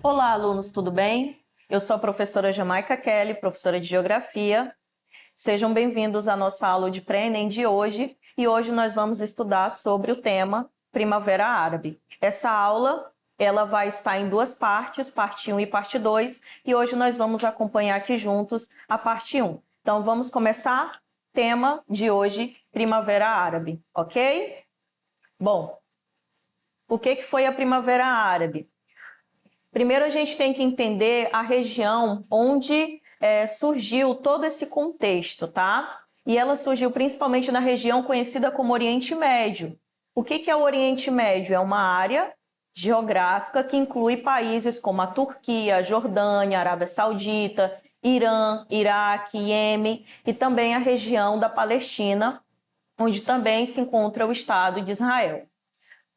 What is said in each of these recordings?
Olá, alunos, tudo bem? Eu sou a professora Jamaica Kelly, professora de Geografia. Sejam bem-vindos à nossa aula de pré-ENEM de hoje, e hoje nós vamos estudar sobre o tema Primavera Árabe. Essa aula ela vai estar em duas partes, parte 1 e parte 2, e hoje nós vamos acompanhar aqui juntos a parte 1. Então, vamos começar? Tema de hoje, Primavera Árabe, ok? Bom, o que foi a Primavera Árabe? Primeiro, a gente tem que entender a região onde surgiu todo esse contexto, tá? E ela surgiu principalmente na região conhecida como Oriente Médio. O que é o Oriente Médio? É uma área geográfica que inclui países como a Turquia, a Jordânia, a Arábia Saudita, Irã, Iraque, Iêmen e também a região da Palestina, onde também se encontra o Estado de Israel.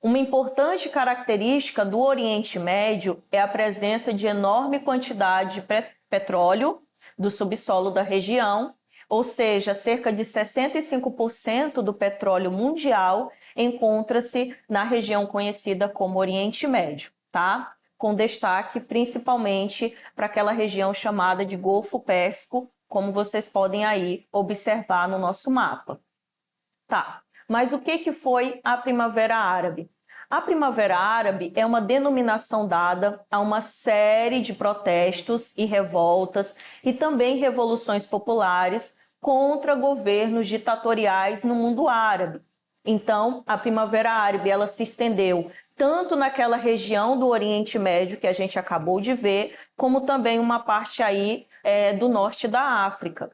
Uma importante característica do Oriente Médio é a presença de enorme quantidade de petróleo do subsolo da região, ou seja, cerca de 65% do petróleo mundial encontra-se na região conhecida como Oriente Médio, tá? Com destaque principalmente para aquela região chamada de Golfo Pérsico, como vocês podem aí observar no nosso mapa. Tá. Mas o que foi a Primavera Árabe? A Primavera Árabe é uma denominação dada a uma série de protestos e revoltas e também revoluções populares contra governos ditatoriais no mundo árabe. Então, a Primavera Árabe ela se estendeu tanto naquela região do Oriente Médio que a gente acabou de ver, como também uma parte aí do norte da África.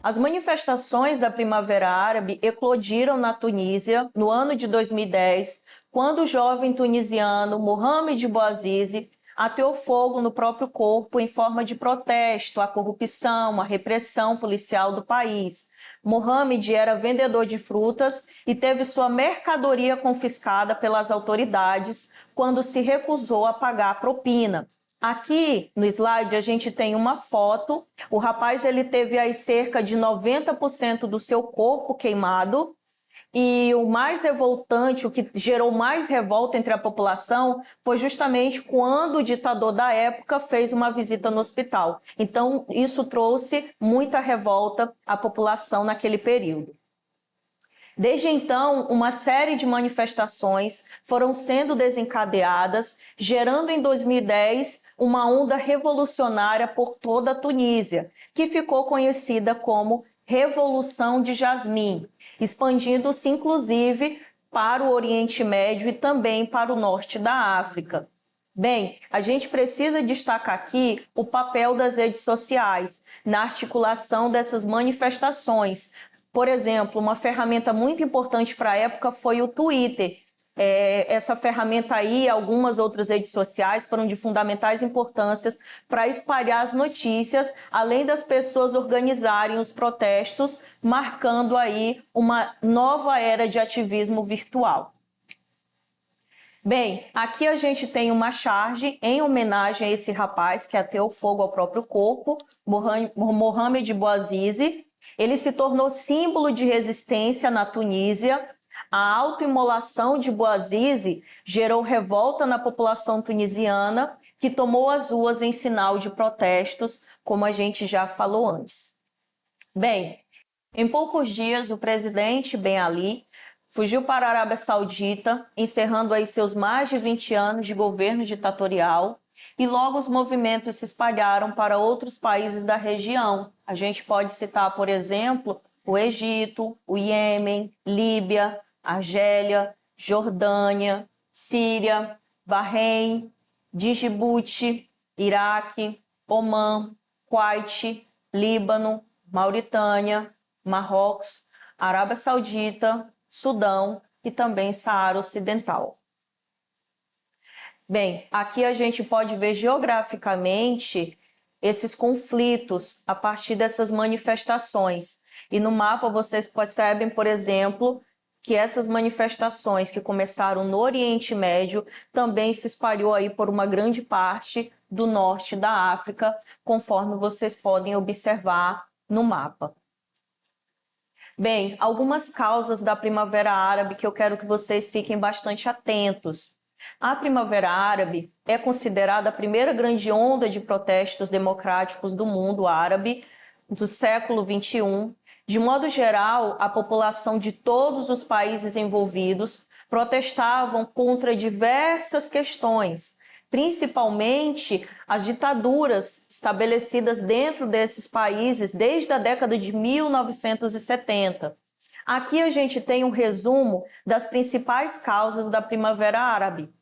As manifestações da Primavera Árabe eclodiram na Tunísia no ano de 2010, quando o jovem tunisiano Mohamed Bouazizi ateou fogo no próprio corpo em forma de protesto à corrupção, à repressão policial do país. Mohamed era vendedor de frutas e teve sua mercadoria confiscada pelas autoridades quando se recusou a pagar a propina. Aqui no slide a gente tem uma foto, o rapaz ele teve aí cerca de 90% do seu corpo queimado e o mais revoltante, o que gerou mais revolta entre a população foi justamente quando o ditador da época fez uma visita no hospital. Então isso trouxe muita revolta à população naquele período. Desde então, uma série de manifestações foram sendo desencadeadas, gerando em 2010 uma onda revolucionária por toda a Tunísia, que ficou conhecida como Revolução de Jasmim, expandindo-se inclusive para o Oriente Médio e também para o norte da África. Bem, a gente precisa destacar aqui o papel das redes sociais na articulação dessas manifestações. Por exemplo, uma ferramenta muito importante para a época foi o Twitter. Essa ferramenta aí, algumas outras redes sociais foram de fundamentais importâncias para espalhar as notícias, além das pessoas organizarem os protestos, marcando aí uma nova era de ativismo virtual. Bem, aqui a gente tem uma charge em homenagem a esse rapaz que ateou fogo ao próprio corpo, Mohamed Bouazizi. Ele se tornou símbolo de resistência na Tunísia. A autoimolação de Bouazizi gerou revolta na população tunisiana, que tomou as ruas em sinal de protestos, como a gente já falou antes. Bem, em poucos dias, o presidente Ben Ali fugiu para a Arábia Saudita, encerrando aí seus mais de 20 anos de governo ditatorial, e logo os movimentos se espalharam para outros países da região. A gente pode citar, por exemplo, o Egito, o Iêmen, Líbia, Argélia, Jordânia, Síria, Bahrein, Djibouti, Iraque, Omã, Kuwait, Líbano, Mauritânia, Marrocos, Arábia Saudita, Sudão e também Saara Ocidental. Bem, aqui a gente pode ver geograficamente esses conflitos a partir dessas manifestações. E no mapa vocês percebem, por exemplo, que essas manifestações que começaram no Oriente Médio também se espalhou aí por uma grande parte do norte da África, conforme vocês podem observar no mapa. Bem, algumas causas da Primavera Árabe que eu quero que vocês fiquem bastante atentos. A Primavera Árabe é considerada a primeira grande onda de protestos democráticos do mundo árabe do século XXI. De modo geral, a população de todos os países envolvidos protestavam contra diversas questões, principalmente as ditaduras estabelecidas dentro desses países desde a década de 1970. Aqui a gente tem um resumo das principais causas da Primavera Árabe.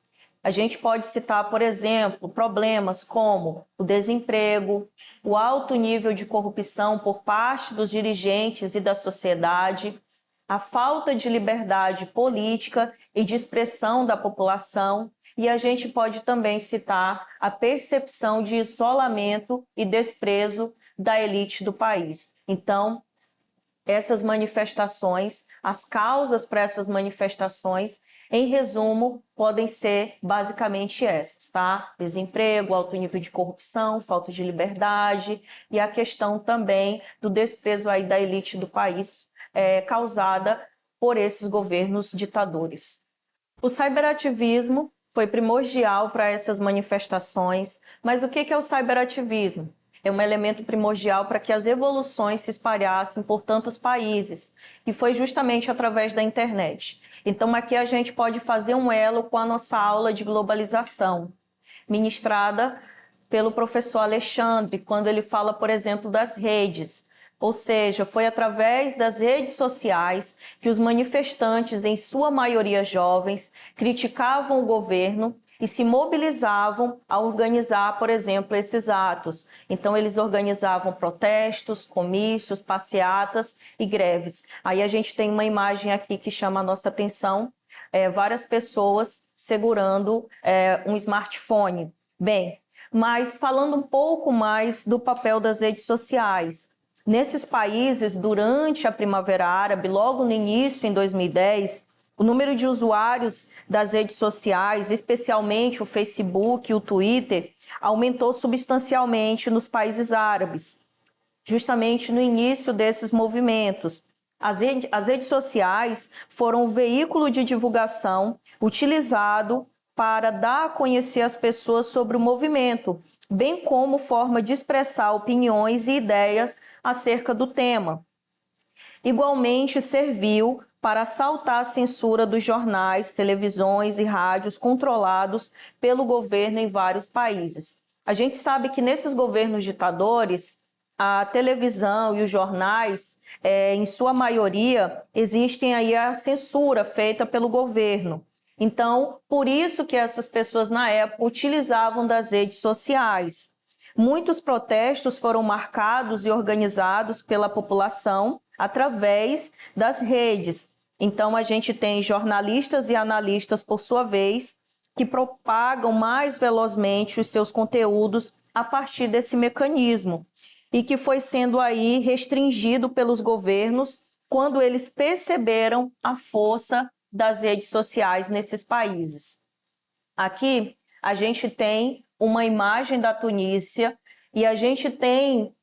A gente pode citar, por exemplo, problemas como o desemprego, o alto nível de corrupção por parte dos dirigentes e da sociedade, a falta de liberdade política e de expressão da população, e a gente pode também citar a percepção de isolamento e desprezo da elite do país. Então, essas manifestações, as causas para essas manifestações, em resumo, podem ser basicamente essas, tá? Desemprego, alto nível de corrupção, falta de liberdade e a questão também do desprezo aí da elite do país, causada por esses governos ditadores. O cyberativismo foi primordial para essas manifestações, mas o que é o cyberativismo? É um elemento primordial para que as evoluções se espalhassem por tantos países, e foi justamente através da internet. Então aqui a gente pode fazer um elo com a nossa aula de globalização, ministrada pelo professor Alexandre, quando ele fala, por exemplo, das redes. Ou seja, foi através das redes sociais que os manifestantes, em sua maioria jovens, criticavam o governo e se mobilizavam a organizar, por exemplo, esses atos. Então, eles organizavam protestos, comícios, passeatas e greves. Aí a gente tem uma imagem aqui que chama a nossa atenção, várias pessoas segurando um smartphone. Bem, mas falando um pouco mais do papel das redes sociais. Nesses países, durante a Primavera Árabe, logo no início, em 2010, o número de usuários das redes sociais, especialmente o Facebook e o Twitter, aumentou substancialmente nos países árabes, justamente no início desses movimentos. As redes sociais foram um veículo de divulgação utilizado para dar a conhecer as pessoas sobre o movimento, bem como forma de expressar opiniões e ideias acerca do tema. Igualmente serviu para saltar a censura dos jornais, televisões e rádios controlados pelo governo em vários países. A gente sabe que nesses governos ditadores, a televisão e os jornais, em sua maioria, existem aí a censura feita pelo governo. Então, por isso que essas pessoas na época utilizavam das redes sociais. Muitos protestos foram marcados e organizados pela população através das redes. Então, a gente tem jornalistas e analistas, por sua vez, que propagam mais velozmente os seus conteúdos a partir desse mecanismo e que foi sendo aí restringido pelos governos quando eles perceberam a força das redes sociais nesses países. Aqui a gente tem uma imagem da Tunísia e a gente tem,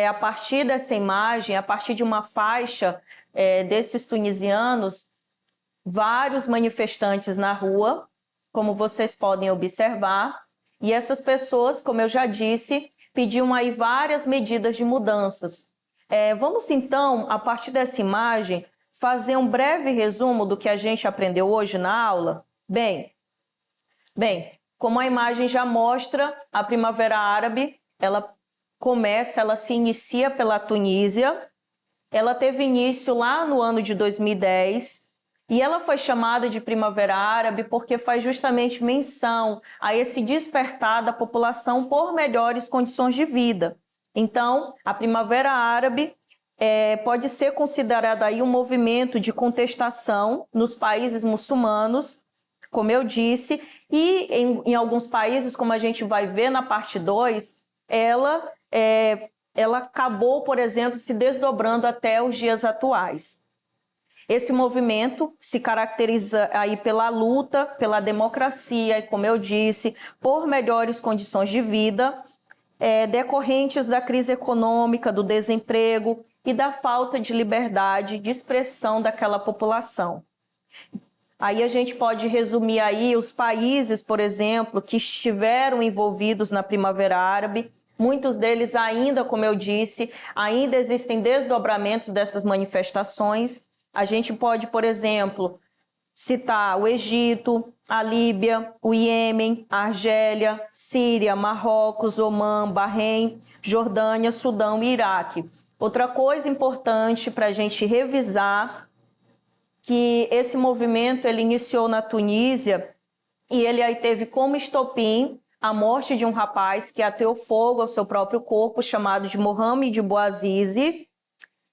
a partir dessa imagem, a partir de uma faixa desses tunisianos, vários manifestantes na rua, como vocês podem observar, e essas pessoas, como eu já disse, pediam aí várias medidas de mudanças. Vamos então, a partir dessa imagem, fazer um breve resumo do que a gente aprendeu hoje na aula? Bem, como a imagem já mostra, a Primavera Árabe, ela se inicia pela Tunísia, ela teve início lá no ano de 2010 e ela foi chamada de Primavera Árabe porque faz justamente menção a esse despertar da população por melhores condições de vida. Então, a Primavera Árabe pode ser considerada aí um movimento de contestação nos países muçulmanos, como eu disse, e em alguns países, como a gente vai ver na parte 2, ela acabou, por exemplo, se desdobrando até os dias atuais. Esse movimento se caracteriza aí pela luta, pela democracia e, como eu disse, por melhores condições de vida, decorrentes da crise econômica, do desemprego e da falta de liberdade de expressão daquela população. Aí a gente pode resumir aí os países, por exemplo, que estiveram envolvidos na Primavera Árabe. Muitos deles ainda, como eu disse, ainda existem desdobramentos dessas manifestações. A gente pode, por exemplo, citar o Egito, a Líbia, o Iêmen, a Argélia, Síria, Marrocos, Omã, Bahrein, Jordânia, Sudão e Iraque. Outra coisa importante para a gente revisar, que esse movimento ele iniciou na Tunísia e ele aí teve como estopim a morte de um rapaz que ateou fogo ao seu próprio corpo, chamado de Mohamed Bouazizi,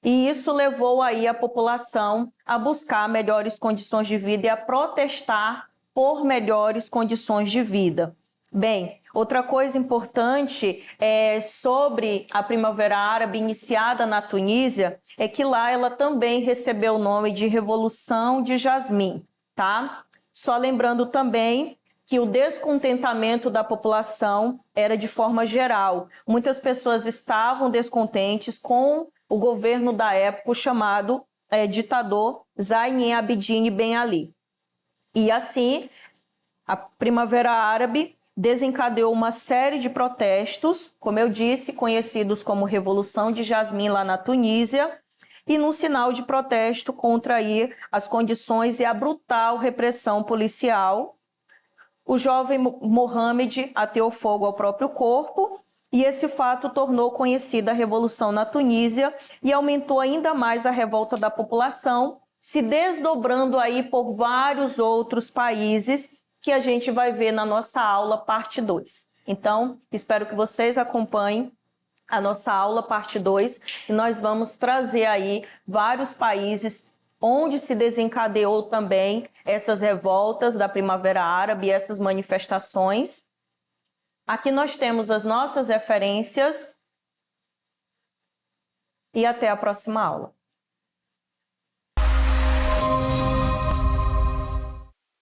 e isso levou aí a população a buscar melhores condições de vida e a protestar por melhores condições de vida. Bem, outra coisa importante sobre a Primavera Árabe iniciada na Tunísia é que lá ela também recebeu o nome de Revolução de Jasmim, tá? Só lembrando também que o descontentamento da população era de forma geral. Muitas pessoas estavam descontentes com o governo da época, chamado ditador Zayn Abidine Ben Ali. E assim, a Primavera Árabe desencadeou uma série de protestos, como eu disse, conhecidos como Revolução de Jasmim lá na Tunísia, e num sinal de protesto contra aí as condições e a brutal repressão policial. O jovem Mohamed ateou fogo ao próprio corpo, e esse fato tornou conhecida a revolução na Tunísia e aumentou ainda mais a revolta da população, se desdobrando aí por vários outros países que a gente vai ver na nossa aula parte 2. Então, espero que vocês acompanhem a nossa aula parte 2 e nós vamos trazer aí vários países onde se desencadeou também essas revoltas da Primavera Árabe, essas manifestações. Aqui nós temos as nossas referências e até a próxima aula.